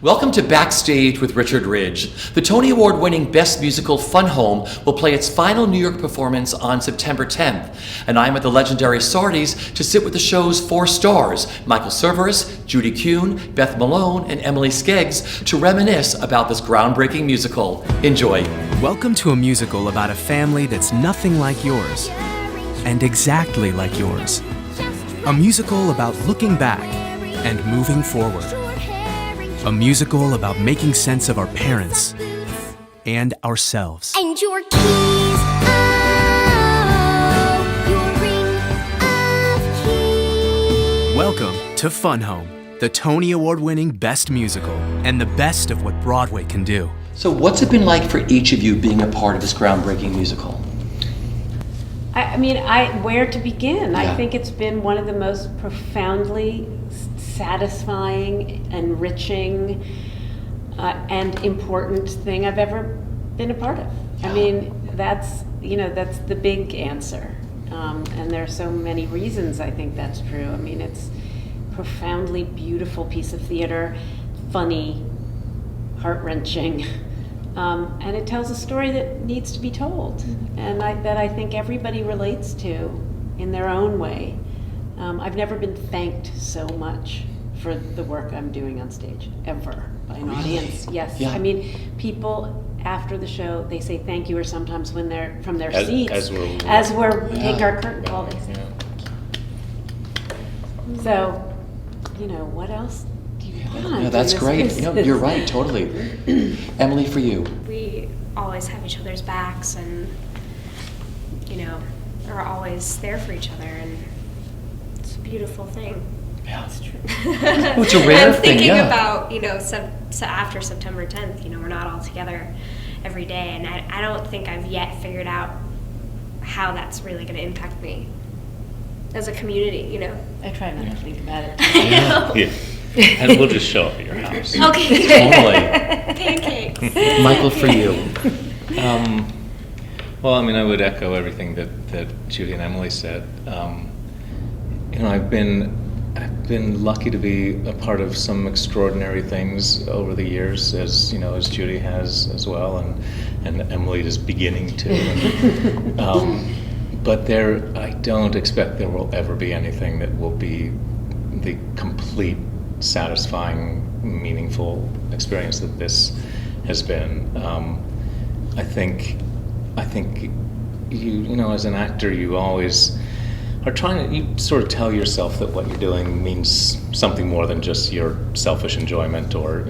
Welcome to Backstage with Richard Ridge. The Tony Award-winning Best Musical Fun Home will play its final New York performance on September 10th, and I'm at the legendary Sardi's to sit with the show's 4 stars, Michael Cerveris, Judy Kuhn, Beth Malone, and Emily Skeggs, to reminisce about this groundbreaking musical. Enjoy. Welcome to a musical about a family that's nothing like yours, and exactly like yours. A musical about looking back and moving forward. A musical about making sense of our parents and ourselves. And your keys, oh, your ring of keys. Welcome to Fun Home, the Tony Award-winning Best Musical and the best of what Broadway can do. So what's it been like for each of you being a part of this groundbreaking musical? Where to begin? Yeah. I think it's been one of the most profoundly satisfying, enriching, and important thing I've ever been a part of. I mean, that's the big answer. And there are so many reasons I think that's true. I mean, it's a profoundly beautiful piece of theater, funny, heart-wrenching, and it tells a story that needs to be told, and that I think everybody relates to in their own way. I've never been thanked so much for the work I'm doing on stage, ever, by an audience. Yes. Yeah. I mean, people after the show, they say thank you, or sometimes when they're from their seats. As we're Yeah. take our curtain call, they say. So, what else do you want? Yeah, that's great. You're right, totally. Emily, for you? We always have each other's backs and, are always there for each other, and it's a beautiful thing. Yeah. It's true. Well, it's a rare and thing, thinking yeah. about, so after September 10th, we're not all together every day, and I don't think I've yet figured out how that's really going to impact me as a community, I try not to think about it. Yeah. And we'll just show up at your house. Okay. Totally. Pancakes. Michael, for you? Well, I would echo everything that Judy and Emily said. I've been lucky to be a part of some extraordinary things over the years, as Judy has as well, and Emily is beginning to. But I don't expect there will ever be anything that will be the complete, satisfying, meaningful experience that this has been. I think you as an actor, you always are you sort of tell yourself that what you're doing means something more than just your selfish enjoyment, or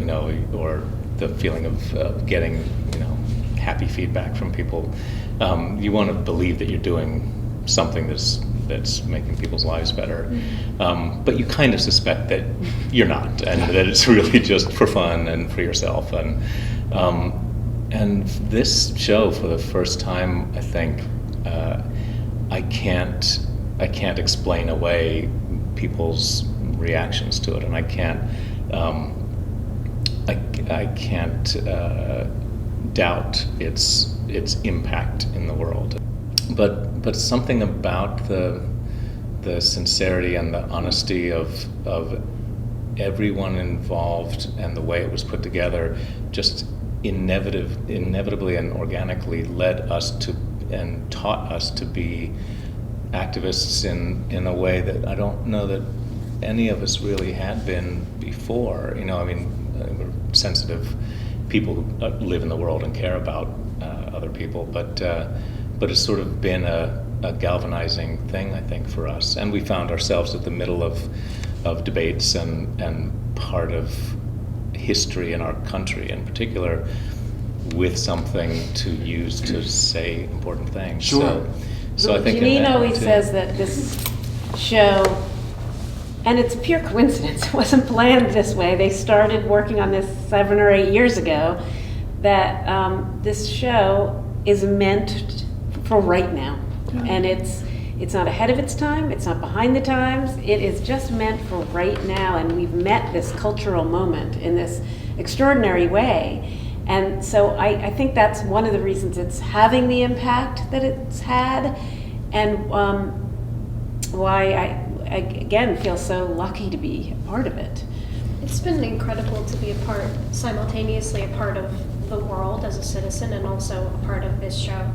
the feeling of getting happy feedback from people. You want to believe that you're doing something that's making people's lives better, but you kind of suspect that you're not, and that it's really just for fun and for yourself. And this show, for the first time, I think, I can't explain away people's reactions to it, and I can't doubt its impact in the world. But something about the sincerity and the honesty of everyone involved, and the way it was put together, just inevitably and organically led us to and taught us to be activists in a way that I don't know that any of us really had been before. We're sensitive people who live in the world and care about other people, but it's sort of been a galvanizing thing, I think, for us. And we found ourselves at the middle of debates and part of history in our country in particular, with something to use to say important things. Sure. So I think Janine always says that this show, and it's a pure coincidence, it wasn't planned this way. They started working on this 7 or 8 years ago, that this show is meant for right now. Yeah. And it's not ahead of its time, it's not behind the times, it is just meant for right now, and we've met this cultural moment in this extraordinary way. And so I think that's one of the reasons it's having the impact that it's had, and why I again feel so lucky to be a part of it. It's been incredible to be simultaneously a part of the world as a citizen and also a part of this show.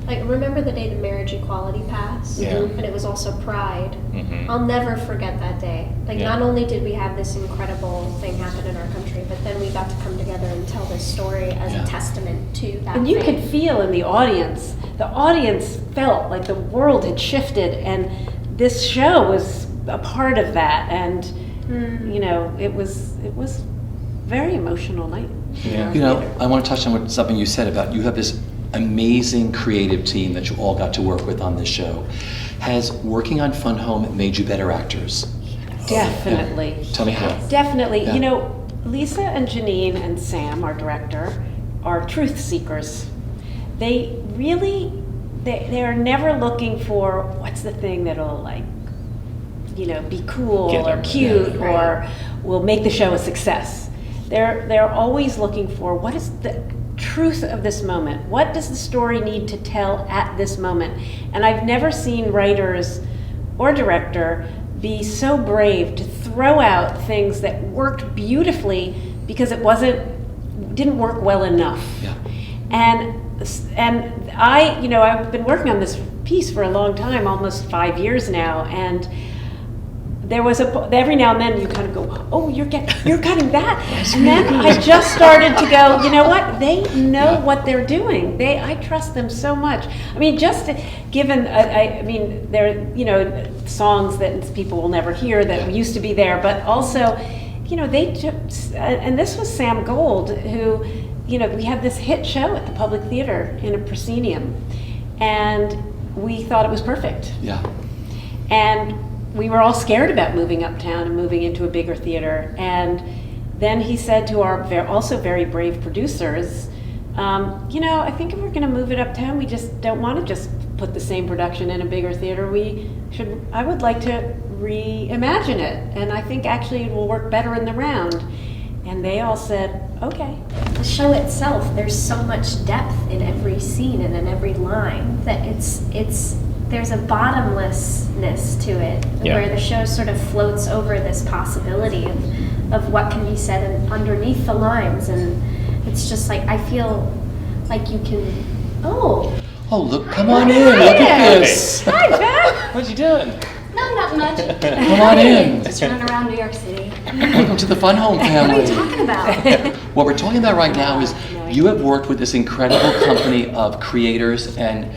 Like, remember the day the marriage equality passed? Yeah. And it was also Pride. Mhm. I'll never forget that day. Like, Yeah. not only did we have this incredible thing happen in our country, but then we got to come together and tell this story as Yeah. a testament to that And you thing. could feel in the audience felt like the world had shifted, and this show was a part of that. And you know, it was very emotional night. Yeah. You know, I want to touch on something you said about you have this amazing creative team that you all got to work with on this show. Has working on Fun Home made you better actors? Definitely. Tell me how. Definitely. Yeah. You know, Lisa and Janine and Sam, our director, are truth seekers. They really, they are never looking for what's the thing that'll, like, you know, be cool Get or them, cute yeah. or will make the show a success. They're always looking for what is the truth of this moment. What does the story need to tell at this moment? And I've never seen writers or director be so brave to throw out things that worked beautifully because it didn't work well enough. Yeah. And I, you know, I've been working on this piece for a long time, almost 5 years now, and there was every now and then you kind of go, oh, you're cutting that, and then I just started to go, you know what? They know what they're doing. I trust them so much. I mean, just given, I mean, there, you know, songs that people will never hear that used to be there, but also, you know, they just, and this was Sam Gold, who, you know, we had this hit show at the Public Theater in a proscenium, and we thought it was perfect. Yeah. And we were all scared about moving uptown and moving into a bigger theater. And then he said to our also very brave producers, you know, I think if we're going to move it uptown, we just don't want to just put the same production in a bigger theater. I would like to reimagine it. And I think actually it will work better in the round. And they all said, okay. The show itself, there's so much depth in every scene and in every line that there's a bottomlessness to it, Yeah. where the show sort of floats over this possibility of what can be said underneath the lines, and it's just like, I feel like you can, Oh, look, come on in. Look at this. Hi, Beth. What you doing? No, not much. Come on in. Just running around New York City. Welcome to the Fun Home family. Talking about. What we're talking about right now is you have worked with this incredible company of creators and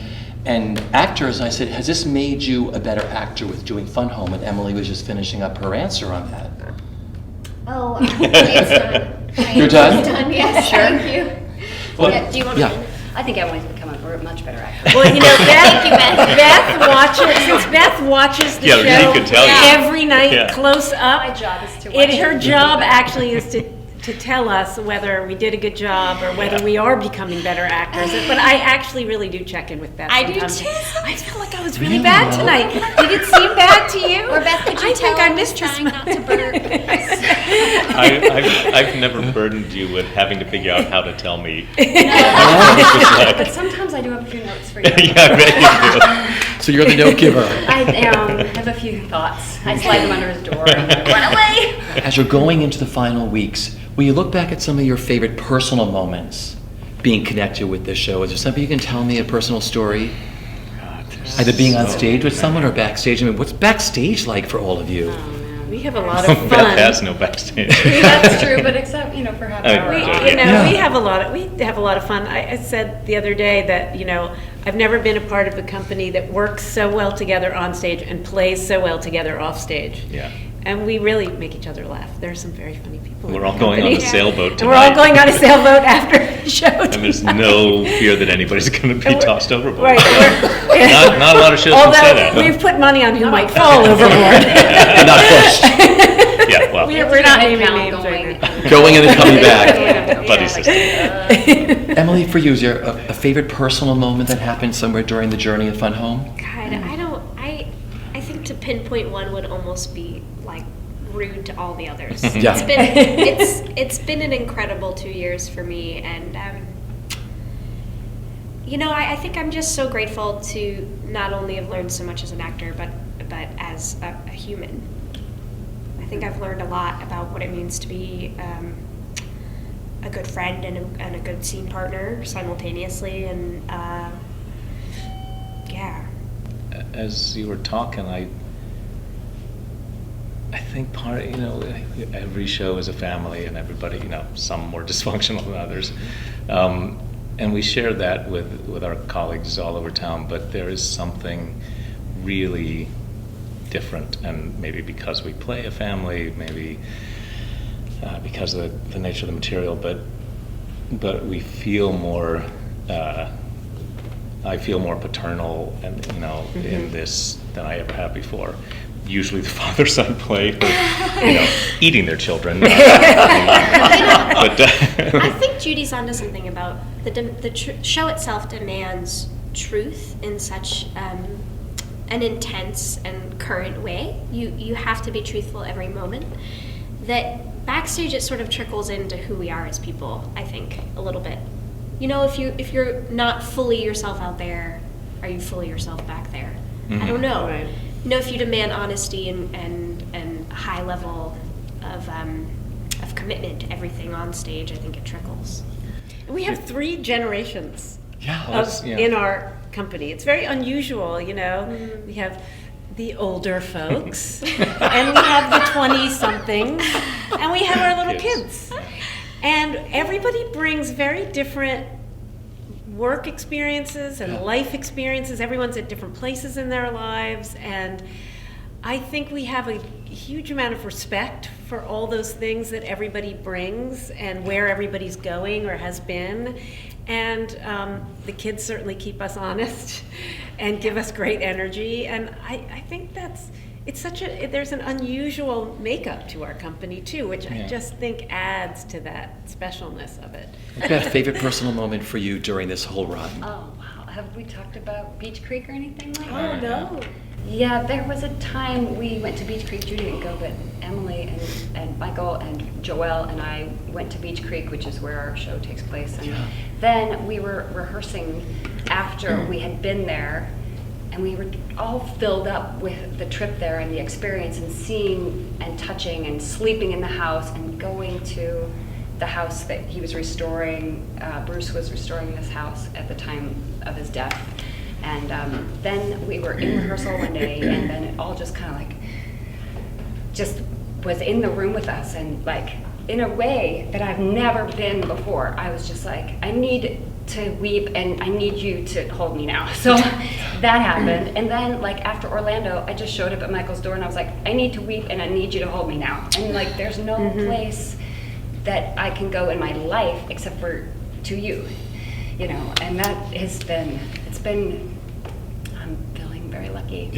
actors. And I said, has this made you a better actor with doing Fun Home? And Emily was just finishing up her answer on that. Oh, it's done. You're done? It's done, yes, thank you. Well, Yeah, do you want yeah. to? I think Emily's become a much better actor. Well, you know, Thank you, Beth. Beth watches the Yeah, show she could tell you. every night Yeah. close up. My job is to watch Her it. job actually is to tell us whether we did a good job or whether we are becoming better actors. But I actually really do check in with Beth I do sometimes. too. I feel like I was really bad tonight. Did it seem bad to you? Or Beth, could you I tell think I was missed trying this not to burp? I've never burdened you with having to figure out how to tell me. But sometimes I do have a few notes for you. Yeah, I bet you do. So you're the note giver. I have a few thoughts. I slide them under his door and run away. As you're going into the final weeks, will you look back at some of your favorite personal moments being connected with this show? Is there something you can tell me, a personal story? Either being on stage with someone or backstage. I mean, what's backstage like for all of you? We have a lot of fun. Beth has no backstage. That's true, but except, for half an hour. We- You know, Yeah. we have a lot of fun. I said the other day that, you know, I've never been a part of a company that works so well together on stage and plays so well together off stage. Yeah. And we really make each other laugh. There are some very funny people. We're in all the going on company. a sailboat And we're all tonight. going on a sailboat after the show. And there's no fear that anybody's going to be tossed overboard. Right. Not a lot of shows can say that. Although we've put money on who might fall overboard. Not pushed. Yeah, well, We're not naming Headcount names going. right now. Going and then coming back. buddy system. Emily, for you, is there a favorite personal moment that happened somewhere during the journey of Fun Home? God, I think to pinpoint one would almost be like rude to all the others. Yeah. It's been an incredible 2 years for me, and I think I'm just so grateful to not only have learned so much as an actor, but as a human. I think I've learned a lot about what it means to be a good friend and a good scene partner simultaneously, and yeah. As you were talking, I think part, every show is a family, and everybody, some more dysfunctional than others. And we share that with our colleagues all over town, but there is something really different, and maybe because we play a family, maybe because of the nature of the material, but we feel more, I feel more paternal and in this than I ever have before. Usually the father-son play for, eating their children. But I think Judy's onto something about the show itself demands truth in such an intense and current way. You have to be truthful every moment. That backstage it sort of trickles into who we are as people, I think, a little bit. If you're not fully yourself out there, are you fully yourself back there? I don't know. Right. If you demand honesty and a high level of commitment to everything on stage, I think it trickles. We have 3 generations Yeah. in our company. It's very unusual, We have the older folks, and we have the 20-somethings, and we have our little kids. And everybody brings very different work experiences and life experiences. Everyone's at different places in their lives, and I think we have a huge amount of respect for all those things that everybody brings and where everybody's going or has been. And the kids certainly keep us honest and give us great energy. And I think there's an unusual makeup to our company too, which I just think adds to that specialness of it. Beth, favorite personal moment for you during this whole run? Oh, wow. Have we talked about Beach Creek or anything like Oh, that? no. Yeah, there was a time we went to Beach Creek. Judy didn't go, but Emily and Michael and Joelle and I went to Beach Creek, which is where our show takes place. And then we were rehearsing after we had been there, and we were all filled up with the trip there and the experience and seeing and touching and sleeping in the house and going to the house that he was restoring. Bruce was restoring this house at the time of his death. And then we were in rehearsal one day, and then it all just kind of just was in the room with us, and in a way that I've never been before. I was just I need to weep, and I need you to hold me now. So that happened. And then after Orlando, I just showed up at Michael's door, and I was like, I need to weep, and I need you to hold me now. And there's no place that I can go in my life except for to you, and that has been, I'm feeling very lucky.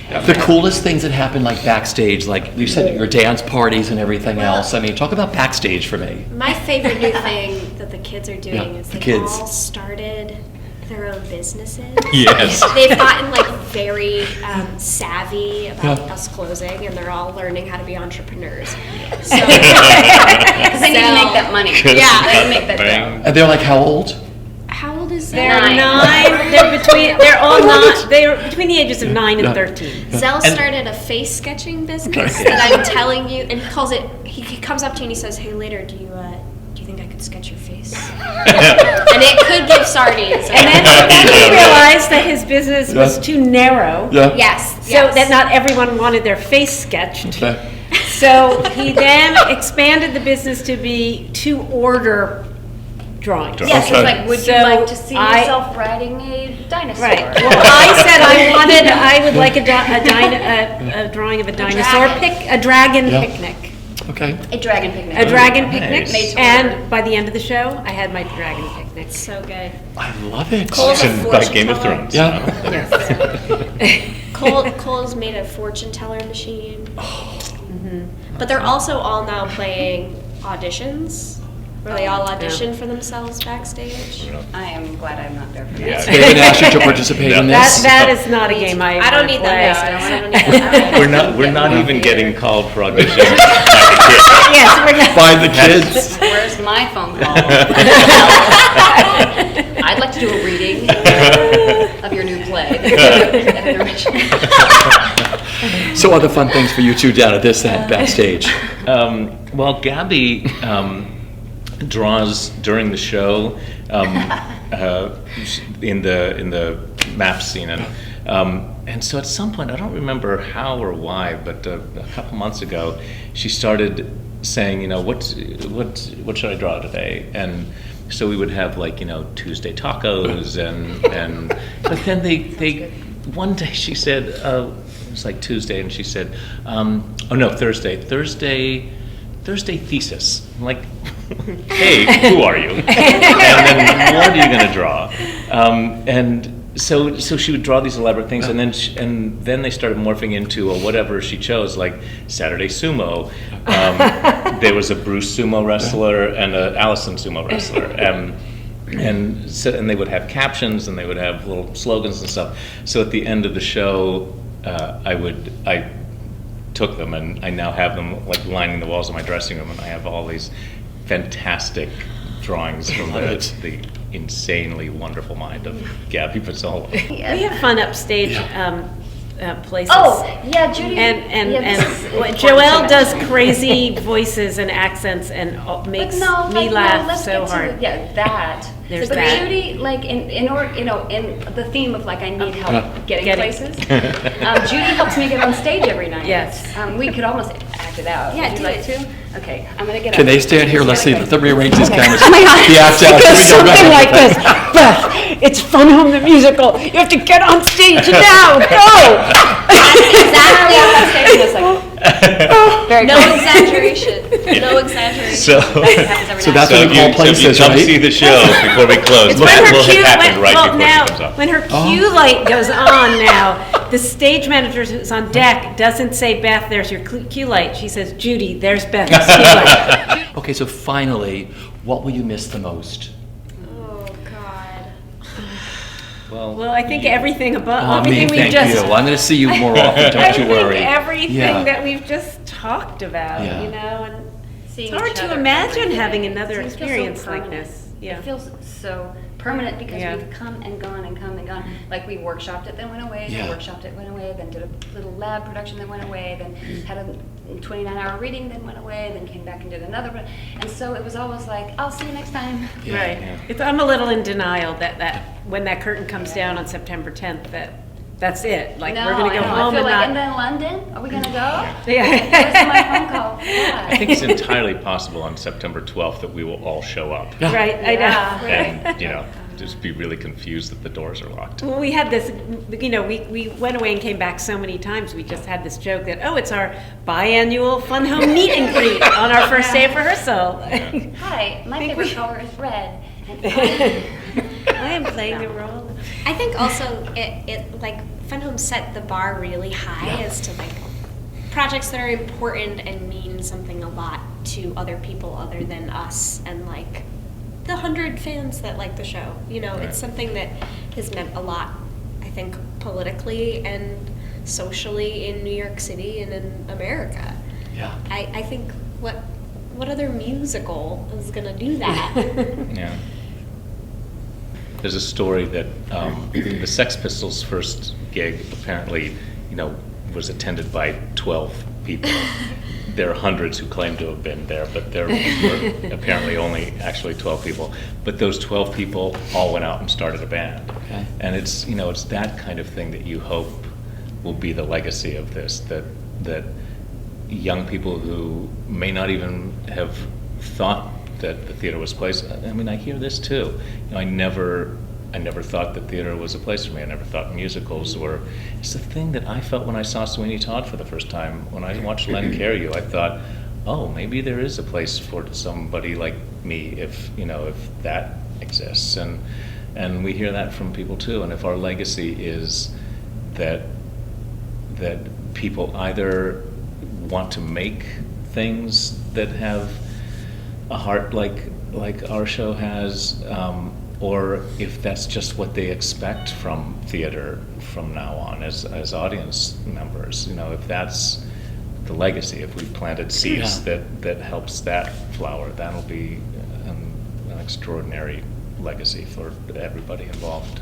The coolest things that happen backstage, you said your dance parties and everything else. I mean, talk about backstage for me. My favorite new thing that the kids are doing is they've all started their own businesses. Yes. They've gotten very savvy about us closing, and they're all learning how to be entrepreneurs. So, Because they need to make that money. Yeah. They make that dough. And they're how old? How old is They're that? 9. They're all not. They're between the ages of 9 and 13. Zell started a face sketching business that I'm telling you, and he calls it. He comes up to you and he says, "Hey, later, do you think I could sketch your face?" And it could give sardines. And then he realized that his business was too narrow. Yes. So that not everyone wanted their face sketched. So he then expanded the business to be to-order drawings. Yes, it's would you So like to see yourself riding a dinosaur? Right. Well, I said I would like a drawing of a dinosaur, a dragon picnic. Okay. A dragon picnic. A dragon picnic, Nice. and by the end of the show, I had my dragon picnic. So good. I love it. Cole's a Like fortune Game of teller. Thrones. Yes. Cole's made a fortune teller machine. But they're also all now playing auditions, where they all audition for themselves backstage. I am glad I'm not there for Yeah. that. They haven't asked you to participate in this? That is not a game I don't need play. that list. We're not even getting called for auditions. Yes, we're not. By the kids. Where's my phone call? I'd like to do a reading of your new play. So other fun things for you two down at this end, backstage. Well, Gabby draws during the show in the map scene, and so at some point, I don't remember how or why, but a couple months ago, she started saying, you know, what should I draw today? And so we would have, like, you know, Tuesday tacos, and but then they one day she said, it was like Tuesday, and she said, Thursday thesis. I'm like, hey, who are you? And then what are you going to draw? And so she would draw these elaborate things, and then they started morphing into whatever she chose, like Saturday sumo. There was a Bruce sumo wrestler and a Allison sumo wrestler, and they would have captions, and they would have little slogans and stuff. So at the end of the show, I took them, and I now have them like lining the walls of my dressing room, and I have all these fantastic drawings from the insanely wonderful mind of Gabby Pizzola. We have fun upstage places. Oh, yeah, Judy. And important Joelle to does mention. crazy voices and accents and makes me laugh so hard. That. There's but that. Judy, like in the theme of like I need help getting places. Judy helps me get on stage every night. Yes. We could almost act it out. Yeah, Would do you like it. to? Okay, I'm gonna get. Can up. they stand here? Let's see. Let them rearrange these cameras. Oh my God! The act out. It Here goes we go. Go something ahead. like this. Beth, it's Fun Home the Musical. You have to get on stage now. Go! Exactly on that stage. It's like, very No good. exaggeration. No exaggeration. So Happens every So night. that's what we call if you places, come right? see the show before we close. It's when her Will cue have happened right before she comes now, up. when her cue light goes on now, the stage manager who's on deck doesn't say, Beth, there's your cue light. She says, Judy, there's Beth's cue light. Okay, so finally, what will you miss the most? Oh, God. Well, I think everything above, Oh, me, everything we've thank just. you. I'm going to see you more often. I Don't you think worry. everything Yeah. that we've just talked about, Yeah. you know, and Seeing it's hard each to other imagine every having day. another It feels so experience like permanent. this. Yeah. It feels so permanent because Yeah. we've come and gone and come and gone. Like we workshopped it, then went away, Yeah. then workshopped it, went away, then did a little lab production, then went away, then had a 29-hour reading, then went away, then came back and did another. And so it was always like, I'll see you next time. Yeah. Right. Yeah. I'm a little in denial that when that curtain comes down on September 10th, that's it. Like, No, we're going to go I know. home I feel and like, not. and then London, are we going to go? Yeah. Where's my phone call? I Yeah. think it's entirely possible on September 12th that we will all show up. Yeah. Right, I know. Yeah. And, just be really confused that the doors are locked. Well, we had this, we went away and came back so many times. We just had this joke that, it's our biannual Fun Home meet and greet on our first day of rehearsal. Hi, my Think favorite we- color is red. And I am playing the role. I think also it like Fun Home set the bar really high as to like projects that are important and mean something a lot to other people other than us and like the 100 fans that like the show. It's something that has meant a lot, I think, politically and socially in New York City and in America. Yeah. I think what other musical is gonna do that? Yeah. There's a story that the Sex Pistols' first gig apparently, was attended by 12 people. There are hundreds who claim to have been there, but there were apparently only actually 12 people. But those 12 people all went out and started a band. Okay. And it's that kind of thing that you hope will be the legacy of this, that young people who may not even have thought that the theater was a place. I mean, I hear this too. I never thought that theater was a place for me. I never thought musicals were. It's the thing that I felt when I saw Sweeney Todd for the first time. When I watched Len Carey, I thought, oh, maybe there is a place for somebody like me if that exists. And we hear that from people too. And if our legacy is that people either want to make things that have a heart like our show has, or if that's just what they expect from theater from now on as audience members. If that's the legacy, if we've planted seeds that helps that flower, that'll be an extraordinary legacy for everybody involved.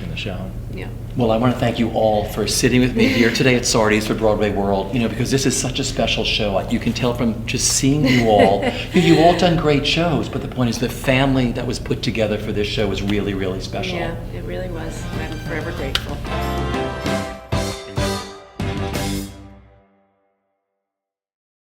in the show. Yeah. Well, I want to thank you all for sitting with me here today at Sardi's for Broadway World, because this is such a special show. You can tell from just seeing you all. You've all done great shows, but the point is the family that was put together for this show was really, really special. Yeah, it really was. I'm forever grateful.